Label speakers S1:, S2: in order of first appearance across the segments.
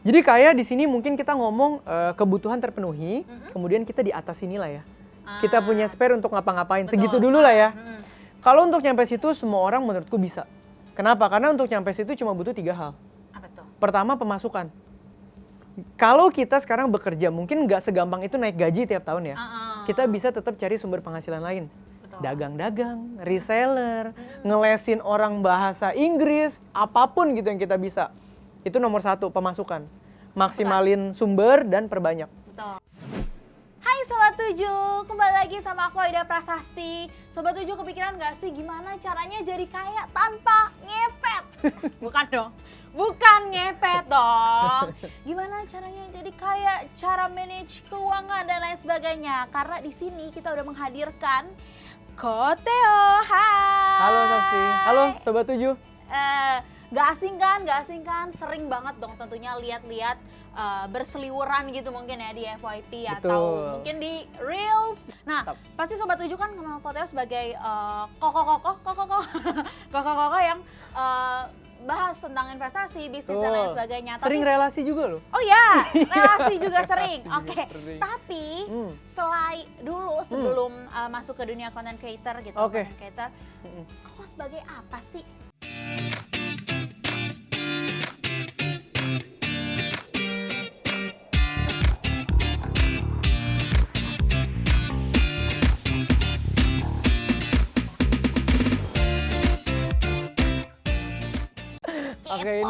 S1: Jadi kayak di sini mungkin kita ngomong kebutuhan terpenuhi, kemudian kita di atas inilah ya. Kita punya spare untuk ngapa-ngapain, segitu dulu lah ya. Kalau untuk nyampe situ semua orang menurutku bisa. Kenapa? Karena untuk nyampe situ cuma butuh 3 hal.
S2: Apa tuh?
S1: Pertama, pemasukan. Kalau kita sekarang bekerja, mungkin nggak segampang itu naik gaji tiap tahun ya. Kita bisa tetap cari sumber penghasilan lain.
S2: Betul.
S1: Dagang-dagang, reseller, ngelesin orang bahasa Inggris, apapun gitu yang kita bisa. Itu nomor 1, pemasukan. Maksimalin sumber dan perbanyak.
S2: Betul. Hai Sobat 7, kembali lagi sama aku Aida Prasasti. Sobat 7 kepikiran gak sih gimana caranya jadi kaya tanpa ngepet? Bukan dong, bukan ngepet dong. Gimana caranya jadi kaya, cara manage keuangan dan lain sebagainya. Karena di sini kita udah menghadirkan Ko Theo. Hai.
S1: Halo Sasti, halo Sobat 7.
S2: Gak asing kan, sering banget dong tentunya lihat-lihat berseliweran gitu mungkin ya di FYP atau mungkin di Reels. Nah, pasti Sobat 7 kan kenal Ko Theo sebagai koko yang bahas tentang investasi, bisnis dan lain sebagainya.
S1: Sering relasi juga loh.
S2: Oh ya, relasi juga sering. Oke. Tapi sebelum masuk ke dunia content creator gitu, content creator, Koko sebagai apa sih?
S1: Oke,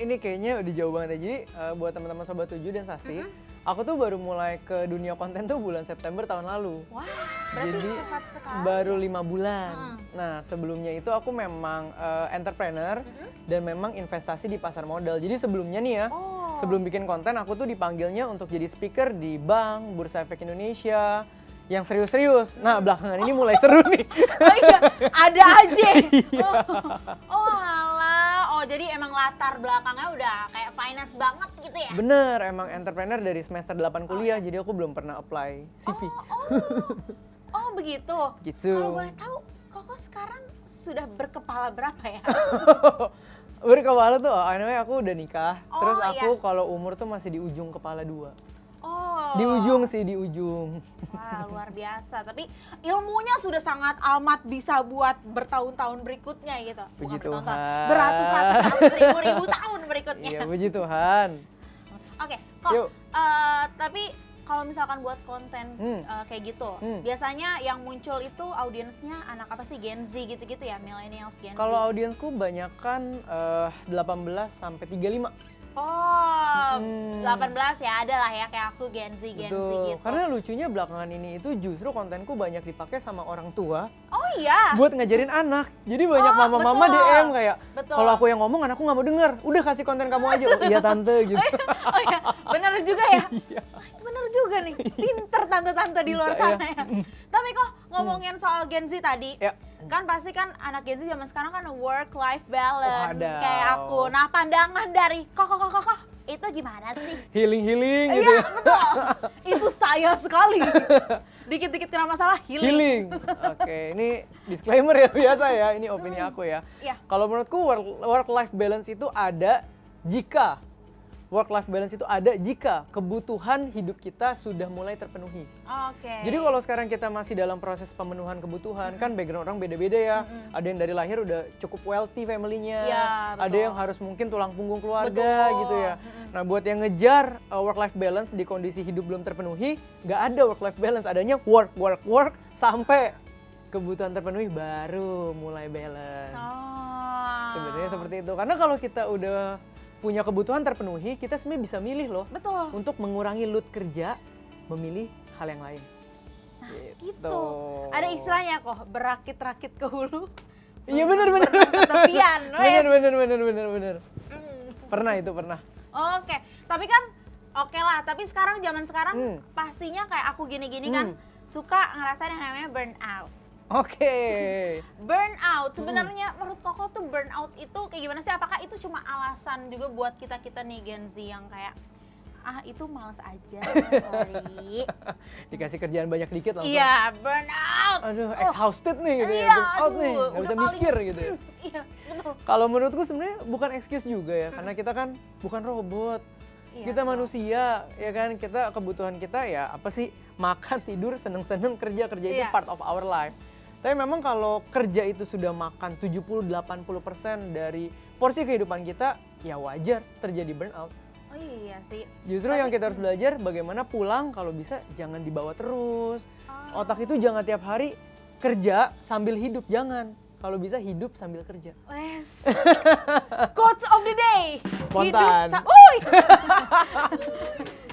S1: ini kayaknya udah jauh banget ya. Jadi buat teman-teman Sobat 7 dan Sasti, aku tuh baru mulai ke dunia konten tuh bulan September tahun lalu.
S2: Wah, berarti
S1: jadi
S2: cepat sekali.
S1: Baru 5 bulan. Nah, sebelumnya itu aku memang entrepreneur dan memang investasi di pasar modal. Jadi sebelumnya nih ya, sebelum bikin konten aku tuh dipanggilnya untuk jadi speaker di bank, Bursa Efek Indonesia, yang serius-serius. Nah, belakangan ini mulai seru nih.
S2: Oh iya, ada aja.
S1: Iya.
S2: Oh alah, jadi emang latar belakangnya udah kayak finance banget gitu ya?
S1: Bener, emang entrepreneur dari semester 8 kuliah, jadi aku belum pernah apply CV.
S2: Oh begitu?
S1: Gitu.
S2: Kalau boleh tahu, Koko sekarang sudah berkepala berapa ya?
S1: Berkepala tuh, anyway aku udah nikah. Terus aku
S2: iya.
S1: kalau umur tuh masih di ujung kepala 2.
S2: Oh.
S1: Di ujung sih, di ujung.
S2: Wah, luar biasa. Tapi ilmunya sudah sangat amat bisa buat bertahun-tahun berikutnya gitu.
S1: Puji
S2: Bukan bertahun-tahun,
S1: Tuhan.
S2: beratus-ratus, ribu-ribu tahun berikutnya.
S1: Iya, puji Tuhan.
S2: Oke, kok.
S1: Yuk.
S2: Tapi kalau misalkan buat konten kayak gitu, biasanya yang muncul itu audiensnya anak apa sih? Gen Z gitu-gitu ya, millennials, Gen Z.
S1: Kalau audiensku banyak kan 18 sampai 35.
S2: Oh, 18 ya, ada lah ya kayak aku Gen Z gitu.
S1: Karena lucunya belakangan ini itu justru kontenku banyak dipakai sama orang tua.
S2: Oh iya.
S1: Buat ngajarin anak. Jadi banyak mama-mama DM kayak, kalau aku yang ngomong anakku nggak mau denger. Udah kasih konten kamu aja. Oh iya tante gitu.
S2: Oh iya, bener juga ya. Bener juga nih, pinter tante-tante di luar sana ya. Tapi kok ngomongin soal Gen Z tadi, kan pasti kan anak Gen Z zaman sekarang kan work-life balance kayak aku. Nah, pandangan dari kok itu gimana sih?
S1: Healing gitu.
S2: Iya, betul. Itu saya sekali. Dikit-dikit kena masalah healing.
S1: Oke, ini disclaimer ya biasa ya, ini opini aku ya. Kalau menurutku work-life balance itu ada jika kebutuhan hidup kita sudah mulai terpenuhi.
S2: Oke.
S1: Jadi kalau sekarang kita masih dalam proses pemenuhan kebutuhan, kan background orang beda-beda ya. Ada yang dari lahir udah cukup wealthy family-nya. Ada yang harus mungkin tulang punggung keluarga gitu ya. Nah, buat yang ngejar work-life balance di kondisi hidup belum terpenuhi, nggak ada work-life balance, adanya work sampai kebutuhan terpenuhi baru mulai balance. Sebenarnya seperti itu. Karena kalau kita udah punya kebutuhan terpenuhi, kita sebenarnya bisa milih loh.
S2: Betul.
S1: Untuk mengurangi load kerja, memilih hal yang lain.
S2: Nah, gitu. Ada istilahnya kok, berakit-rakit ke hulu.
S1: Iya benar.
S2: Ketepian.
S1: Benar. Pernah.
S2: Oke, tapi kan oke lah. Tapi zaman sekarang pastinya kayak aku gini-gini kan suka ngerasain yang namanya burnout.
S1: Oke.
S2: Burnout, sebenarnya menurut Koko tuh burnout itu kayak gimana sih? Apakah itu cuma alasan juga buat kita nih Gen Z yang kayak itu males aja, sorry.
S1: Dikasih kerjaan banyak dikit langsung.
S2: Iya, burnout.
S1: Aduh, exhausted nih gitu ya, burnout nih, nggak bisa mikir gitu ya.
S2: Iya, betul.
S1: Kalau menurutku sebenarnya bukan excuse juga ya, karena kita kan bukan robot.
S2: Iya,
S1: kita manusia, ya kan? Kita kebutuhan kita ya apa sih? Makan, tidur, seneng-seneng, kerja itu part of our life. Tapi memang kalau kerja itu sudah makan 70-80% dari porsi kehidupan kita, ya wajar terjadi burnout.
S2: Oh iya sih.
S1: Justru yang kita harus belajar bagaimana pulang kalau bisa jangan dibawa terus. Otak itu jangan tiap hari kerja sambil hidup, jangan. Kalau bisa hidup sambil kerja.
S2: Wes. Quotes of the day.
S1: Spontan.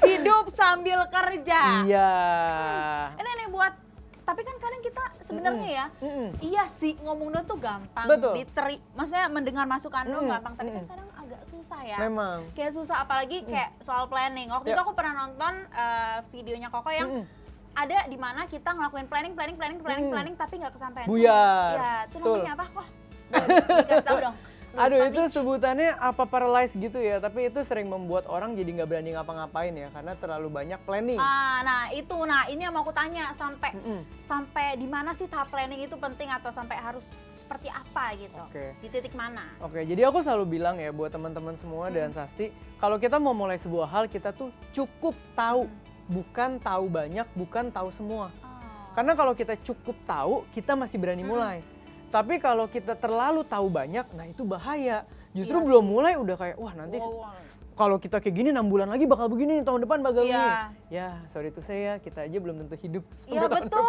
S2: Hidup sambil kerja.
S1: Iya.
S2: Ini buat, tapi kan kadang kita sebenarnya ya, iya sih ngomongnya tuh gampang.
S1: Betul.
S2: Maksudnya mendengar masukan lo gampang, tapi kan kadang agak susah ya.
S1: Memang.
S2: Kayak susah, apalagi kayak soal planning. Waktu itu aku pernah nonton videonya Koko yang ada di mana kita ngelakuin planning tapi nggak kesampaian.
S1: Buyar.
S2: Iya, itu namanya apa kok? Dikasih tahu dong.
S1: Aduh, itu sebutannya apa, paralyze gitu ya, tapi itu sering membuat orang jadi nggak berani ngapa-ngapain ya, karena terlalu banyak planning.
S2: Nah ini yang mau aku tanya, sampai di mana sih tahap planning itu penting, atau sampai harus seperti apa gitu? Di titik mana?
S1: Jadi aku selalu bilang ya buat teman-teman semua dan Sasti, kalau kita mau mulai sebuah hal, kita tuh cukup tahu, bukan tahu banyak, bukan tahu semua. Karena kalau kita cukup tahu, kita masih berani mulai. Tapi kalau kita terlalu tahu banyak, nah itu bahaya. Justru belum mulai udah kayak, wah nanti kalau kita kayak gini 6 bulan lagi bakal begini, tahun depan bakal begini. Ya, sorry to say ya, kita aja belum tentu hidup.
S2: Iya betul,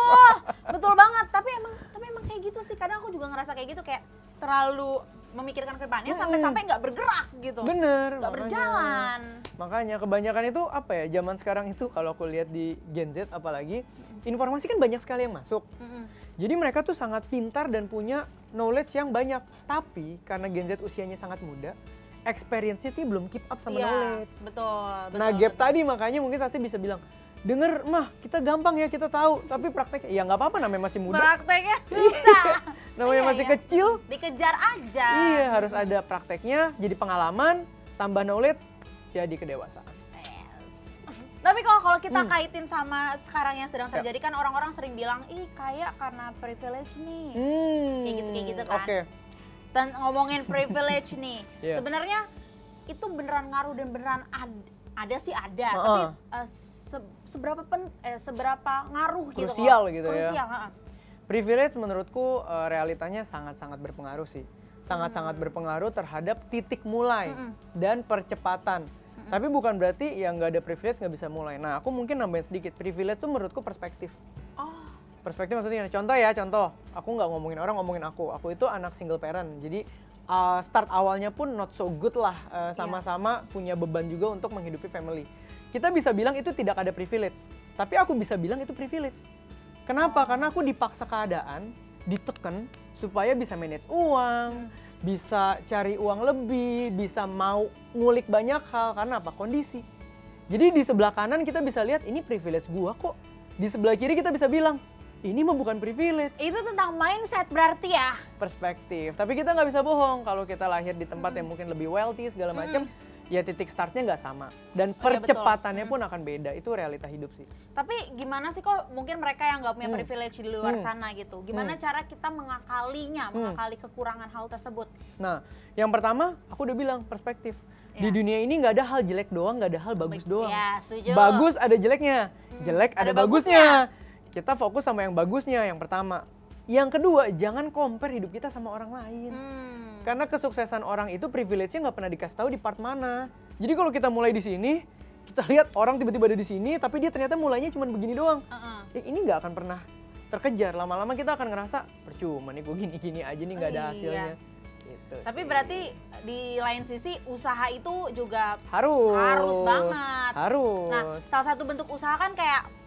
S2: betul banget. Tapi emang kayak gitu sih. Kadang aku juga ngerasa kayak gitu, kayak terlalu memikirkan ke depannya sampai nggak bergerak gitu.
S1: Bener.
S2: Nggak berjalan.
S1: Makanya kebanyakan itu apa ya, zaman sekarang itu kalau aku lihat di Gen Z apalagi, informasi kan banyak sekali yang masuk. Jadi mereka tuh sangat pintar dan punya knowledge yang banyak. Tapi karena Gen Z usianya sangat muda, experience-nya tuh belum keep up sama knowledge.
S2: Betul.
S1: Nah gap tadi makanya mungkin Sasti bisa bilang, denger mah kita gampang ya, kita tahu. Tapi prakteknya ya nggak apa-apa, namanya masih muda.
S2: Prakteknya susah.
S1: Namanya masih kecil.
S2: Dikejar aja.
S1: Iya, harus ada prakteknya, jadi pengalaman, tambah knowledge, jadi kedewasaan.
S2: Tapi kalau kita kaitin sama sekarang yang sedang terjadi, kan orang-orang sering bilang, ih kaya karena privilege nih. Kayak gitu kan. Dan ngomongin privilege nih, sebenarnya itu beneran ngaruh dan beneran ada sih ada, tapi seberapa ngaruh gitu.
S1: Krusial gitu ya.
S2: Krusial,
S1: Privilege menurutku realitanya sangat-sangat berpengaruh sih. Sangat-sangat berpengaruh terhadap titik mulai dan percepatan. Tapi bukan berarti yang nggak ada privilege nggak bisa mulai. Nah, aku mungkin nambahin sedikit. Privilege tuh menurutku perspektif. Perspektif maksudnya, contoh. Aku nggak ngomongin orang, ngomongin aku. Aku itu anak single parent. Jadi start awalnya pun not so good lah. Sama-sama punya beban juga untuk menghidupi family. Kita bisa bilang itu tidak ada privilege. Tapi aku bisa bilang itu privilege. Kenapa? Karena aku dipaksa keadaan, ditekan supaya bisa manage uang, bisa cari uang lebih, bisa mau ngulik banyak hal. Karena apa? Kondisi. Jadi di sebelah kanan kita bisa lihat ini privilege gua kok. Di sebelah kiri kita bisa bilang ini mah bukan privilege.
S2: Itu tentang mindset berarti ya?
S1: Perspektif. Tapi kita nggak bisa bohong kalau kita lahir di tempat yang mungkin lebih wealthy segala macam. Ya titik startnya nggak sama. Dan percepatannya pun akan beda. Itu realita hidup sih.
S2: Tapi gimana sih kok mungkin mereka yang nggak punya privilege di luar sana gitu. Gimana cara kita mengakalinya, mengakali kekurangan hal tersebut?
S1: Nah, yang pertama aku udah bilang perspektif. Di dunia ini nggak ada hal jelek doang, nggak ada hal bagus doang.
S2: Ya, setuju.
S1: Bagus ada jeleknya, jelek ada bagusnya. Kita fokus sama yang bagusnya yang pertama. Yang kedua, jangan compare hidup kita sama orang lain. Karena kesuksesan orang itu privilege-nya nggak pernah dikasih tahu di part mana. Jadi kalau kita mulai di sini, kita lihat orang tiba-tiba ada di sini, tapi dia ternyata mulainya cuma begini doang. Ini nggak akan pernah terkejar. Lama-lama kita akan ngerasa percuma nih, gue gini-gini aja nih nggak ada hasilnya. Gitu
S2: tapi
S1: sih.
S2: berarti di lain sisi usaha itu juga
S1: harus
S2: banget.
S1: Harus.
S2: Nah, salah satu bentuk usaha kan kayak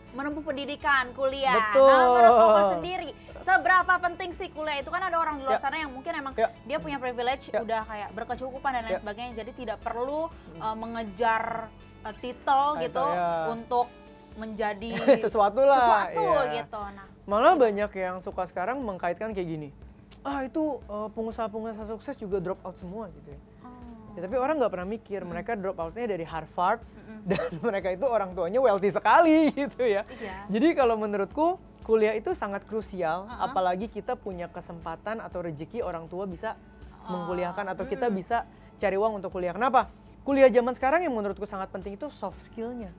S2: menempuh pendidikan, kuliah.
S1: Betul.
S2: Nah, menurut Koko sendiri, seberapa penting sih kuliah itu? Kan ada orang di luar sana yang mungkin emang dia punya privilege, udah kayak berkecukupan dan lain sebagainya, jadi tidak perlu mengejar titel gitu untuk menjadi
S1: sesuatu lah.
S2: Gitu. Nah,
S1: malah banyak yang suka sekarang mengkaitkan kayak gini. Itu pengusaha-pengusaha sukses juga drop out semua gitu ya. Ya, tapi orang nggak pernah mikir mereka drop outnya dari Harvard dan mereka itu orang tuanya wealthy sekali gitu ya. Jadi kalau menurutku kuliah itu sangat krusial, apalagi kita punya kesempatan atau rezeki orang tua bisa mengkuliahkan atau kita bisa cari uang untuk kuliah. Kenapa? kuliah zaman sekarang yang menurutku sangat penting itu soft skill-nya.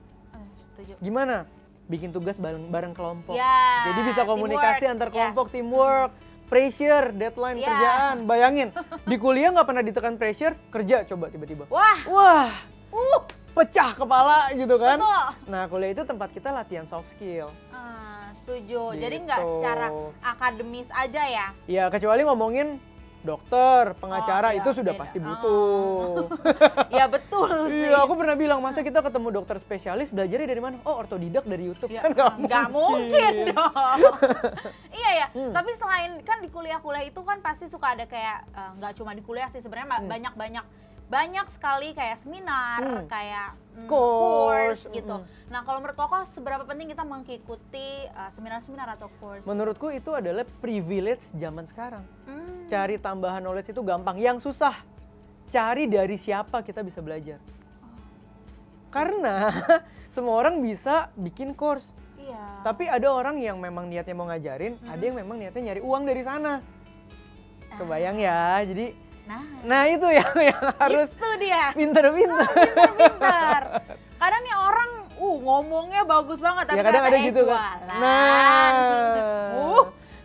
S2: Setuju.
S1: Gimana? Bikin tugas bareng kelompok.
S2: Ya,
S1: Jadi bisa komunikasi
S2: teamwork.
S1: antar kelompok,
S2: Yes.
S1: teamwork, pressure, deadline
S2: Ya.
S1: kerjaan. Bayangin, di kuliah nggak pernah ditekan pressure, kerja coba tiba-tiba.
S2: Wah,
S1: Pecah kepala gitu kan.
S2: betul.
S1: Nah, kuliah itu tempat kita latihan soft skill.
S2: Setuju. Jadi nggak
S1: Gitu.
S2: secara akademis aja ya.
S1: Ya, kecuali ngomongin dokter, pengacara,
S2: Oh, iya,
S1: itu sudah
S2: beda.
S1: pasti butuh.
S2: Ya betul sih.
S1: Iya, aku pernah bilang, masa kita ketemu dokter spesialis, belajarnya dari mana? Oh, otodidak dari YouTube.
S2: Ya,
S1: Kan
S2: nggak mungkin dong. Iya ya, tapi selain kan di kuliah-kuliah itu kan pasti suka ada kayak nggak cuma di kuliah sih sebenarnya banyak sekali kayak seminar, kayak course gitu. Nah, kalau menurut Koko seberapa penting kita mengikuti seminar-seminar atau course?
S1: Menurutku itu adalah privilege zaman sekarang.
S2: Hmm.
S1: Cari tambahan knowledge itu gampang. Yang susah, cari dari siapa kita bisa belajar. Karena semua orang bisa bikin course.
S2: Iya.
S1: Tapi ada orang yang memang niatnya mau ngajarin, ada yang memang niatnya nyari uang dari sana. Kebayang ya, jadi nah itu yang harus
S2: itu dia.
S1: pinter-pinter.
S2: Pinter. Kadang nih orang ngomongnya bagus banget tapi
S1: Ya kadang ada
S2: ternyata
S1: gitu kan.
S2: jualan.
S1: Nah,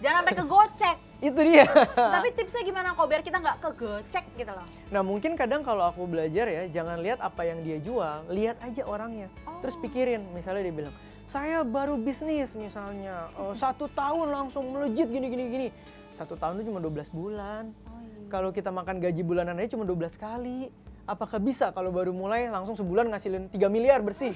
S2: Jangan sampai kegocek.
S1: itu dia.
S2: Tapi tipsnya gimana kok biar kita nggak kegocek gitu loh?
S1: Nah mungkin kadang kalau aku belajar ya, jangan lihat apa yang dia jual, lihat aja orangnya. Terus pikirin, misalnya dia bilang, saya baru bisnis misalnya, 1 tahun langsung melejit gini. 1 tahun itu cuma 12 bulan. Kalau kita makan gaji bulanan aja cuma 12 kali. Apakah bisa kalau baru mulai langsung sebulan ngasilin 3 miliar bersih?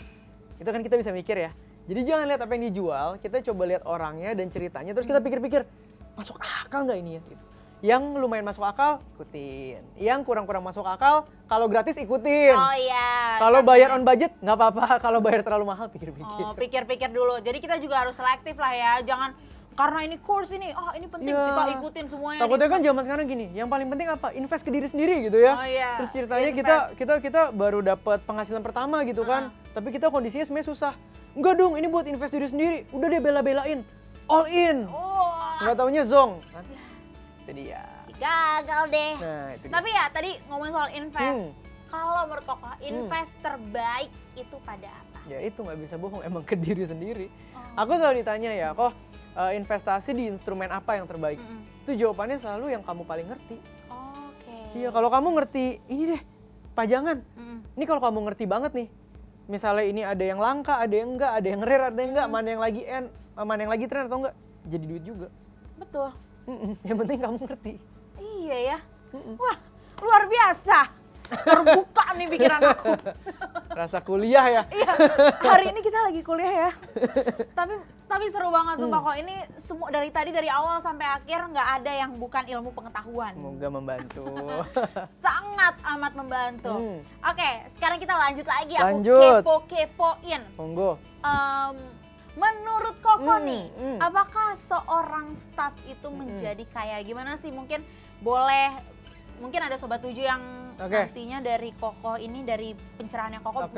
S1: Itu kan kita bisa mikir ya. Jadi jangan lihat apa yang dijual, kita coba lihat orangnya dan ceritanya, terus kita pikir-pikir, masuk akal nggak ini ya? Gitu. Yang lumayan masuk akal, ikutin. Yang kurang-kurang masuk akal, kalau gratis ikutin.
S2: Oh iya.
S1: Kalau bayar on budget, nggak apa-apa. Kalau bayar terlalu mahal, pikir-pikir.
S2: Oh, pikir-pikir dulu. Jadi kita juga harus selektif lah ya. Jangan karena ini course ini, ini penting
S1: Ya.
S2: kita ikutin semuanya.
S1: Takutnya kan zaman sekarang gini, yang paling penting apa? Invest ke diri sendiri gitu ya.
S2: Oh iya.
S1: Terus ceritanya kita baru dapat penghasilan pertama gitu kan. Tapi kita kondisinya sebenarnya susah. Enggak dong, ini buat invest diri sendiri. Udah deh bela-belain. All in. Nggak taunya zong. Kan? Itu dia.
S2: Gagal deh.
S1: Nah, itu dia.
S2: Tapi ya tadi ngomongin soal invest. Kalau menurut Koko, invest terbaik itu pada apa?
S1: Ya itu nggak bisa bohong, emang ke diri sendiri. Aku selalu ditanya ya, kok investasi di instrumen apa yang terbaik? Itu jawabannya selalu yang kamu paling ngerti.
S2: Oke.
S1: Iya, kalau kamu ngerti, ini deh, pajangan. Ini kalau kamu ngerti banget nih, misalnya ini ada yang langka, ada yang enggak, ada yang rare, ada yang enggak, mana yang lagi tren atau enggak, jadi duit juga.
S2: Betul.
S1: Yang penting kamu ngerti.
S2: Iya ya. Wah, luar biasa. Terbuka nih pikiran aku.
S1: Rasa kuliah ya.
S2: Iya, hari ini kita lagi kuliah ya. Tapi seru banget sumpah kok. Ini semua dari awal sampai akhir nggak ada yang bukan ilmu pengetahuan.
S1: Semoga membantu.
S2: Sangat amat membantu. Oke, sekarang kita lanjut lagi.
S1: Lanjut.
S2: Aku kepoin.
S1: Monggo.
S2: Menurut Koko nih, apakah seorang staff itu menjadi kaya? Gimana sih? Mungkin ada Sobat 7 yang nantinya dari Koko ini, dari pencerahannya Koko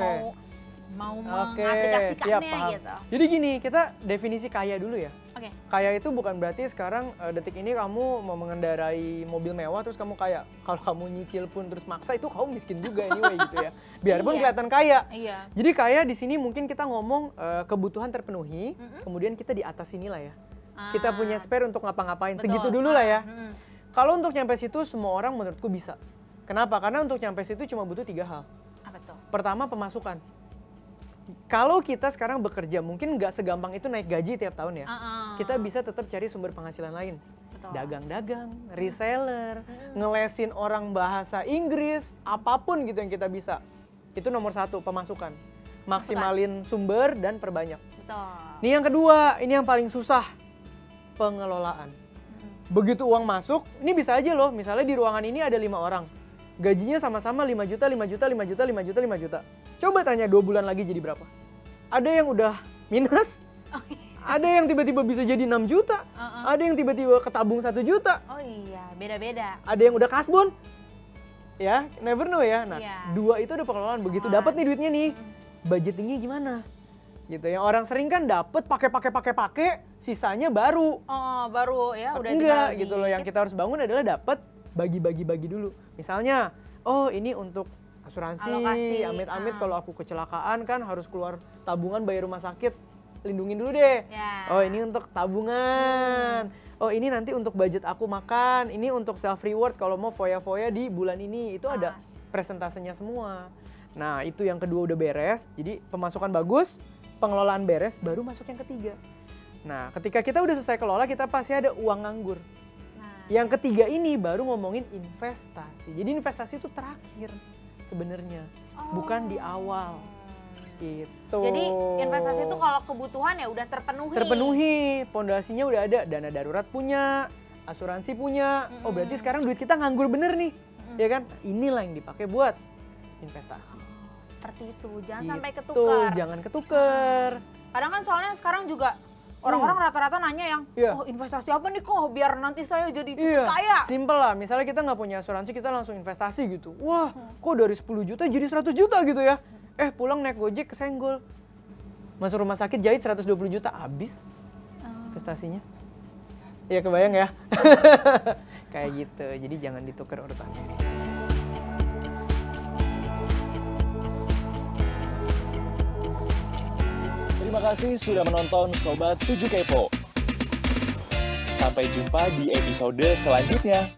S2: mau mengaplikasikannya gitu.
S1: Jadi gini, kita definisi kaya dulu ya.
S2: Oke.
S1: Kaya itu bukan berarti sekarang detik ini kamu mau mengendarai mobil mewah terus kamu kaya. Kalau kamu nyicil pun terus maksa, itu kamu miskin juga anyway gitu ya. Biarpun kelihatan kaya.
S2: Iya.
S1: Jadi kaya di sini mungkin kita ngomong kebutuhan terpenuhi, kemudian kita di atas sini lah ya. Kita punya spare untuk ngapa-ngapain, segitu dulu lah ya. Kalau untuk nyampe situ semua orang menurutku bisa. Kenapa? Karena untuk nyampe situ cuma butuh 3 hal.
S2: Apa tuh?
S1: Pertama, pemasukan. Kalau kita sekarang bekerja, mungkin nggak segampang itu naik gaji tiap tahun ya. Kita bisa tetap cari sumber penghasilan lain.
S2: Betul.
S1: Dagang-dagang, reseller, ngelesin orang bahasa Inggris, apapun gitu yang kita bisa. Itu nomor 1, pemasukan. Maksimalin sumber dan perbanyak.
S2: Betul.
S1: Ini yang kedua, ini yang paling susah. Pengelolaan. Begitu uang masuk, ini bisa aja loh, misalnya di ruangan ini ada 5 orang. Gajinya sama-sama 5 juta, 5 juta, 5 juta, 5 juta, 5 juta. Coba tanya 2 bulan lagi jadi berapa? Ada yang udah minus, ada yang tiba-tiba bisa jadi 6 juta, ada yang tiba-tiba ketabung 1 juta.
S2: Oh iya, beda-beda.
S1: Ada yang udah kasbon. Ya, never know ya. Nah, 2 itu udah pengelolaan. Begitu dapat nih duitnya nih, budgetingnya gimana? Gitu. Yang orang sering kan dapat pakai, sisanya baru.
S2: Oh, baru ya udah
S1: enggak gitu loh. Yang kita harus bangun adalah dapat bagi dulu. Misalnya, oh ini untuk asuransi,
S2: Alokasi,
S1: amit-amit kalau aku kecelakaan kan harus keluar tabungan bayar rumah sakit, lindungin dulu deh.
S2: Ya.
S1: Oh ini untuk tabungan. Oh ini nanti untuk budget aku makan, ini untuk self reward kalau mau foya-foya di bulan ini. Itu ada presentasenya semua. Nah itu yang kedua udah beres, jadi pemasukan bagus, pengelolaan beres, baru masuk yang ketiga. Nah ketika kita udah selesai kelola, kita pasti ada uang nganggur. Yang ketiga ini baru ngomongin investasi. Jadi investasi itu terakhir sebenarnya, bukan di awal. Gitu.
S2: Jadi investasi itu kalau kebutuhan ya udah terpenuhi.
S1: Terpenuhi, pondasinya udah ada, dana darurat punya, asuransi punya. Oh berarti sekarang duit kita nganggur bener nih, ya kan? Inilah yang dipakai buat investasi.
S2: Seperti itu, jangan
S1: Gitu,
S2: sampai ketukar.
S1: jangan ketukar.
S2: Kadang kan soalnya sekarang juga orang-orang rata-rata nanya yang, oh investasi apa nih kok biar nanti saya jadi cepet kaya.
S1: Simple lah, misalnya kita nggak punya asuransi, kita langsung investasi gitu. Wah, kok dari 10 juta jadi 100 juta gitu ya. Pulang naik Gojek kesenggol. Masuk rumah sakit jahit 120 juta, habis investasinya. Ya kebayang ya. Kayak gitu, jadi jangan ditukar urutannya.
S3: Terima kasih sudah menonton Sobat 7 Kepo. Sampai jumpa di episode selanjutnya.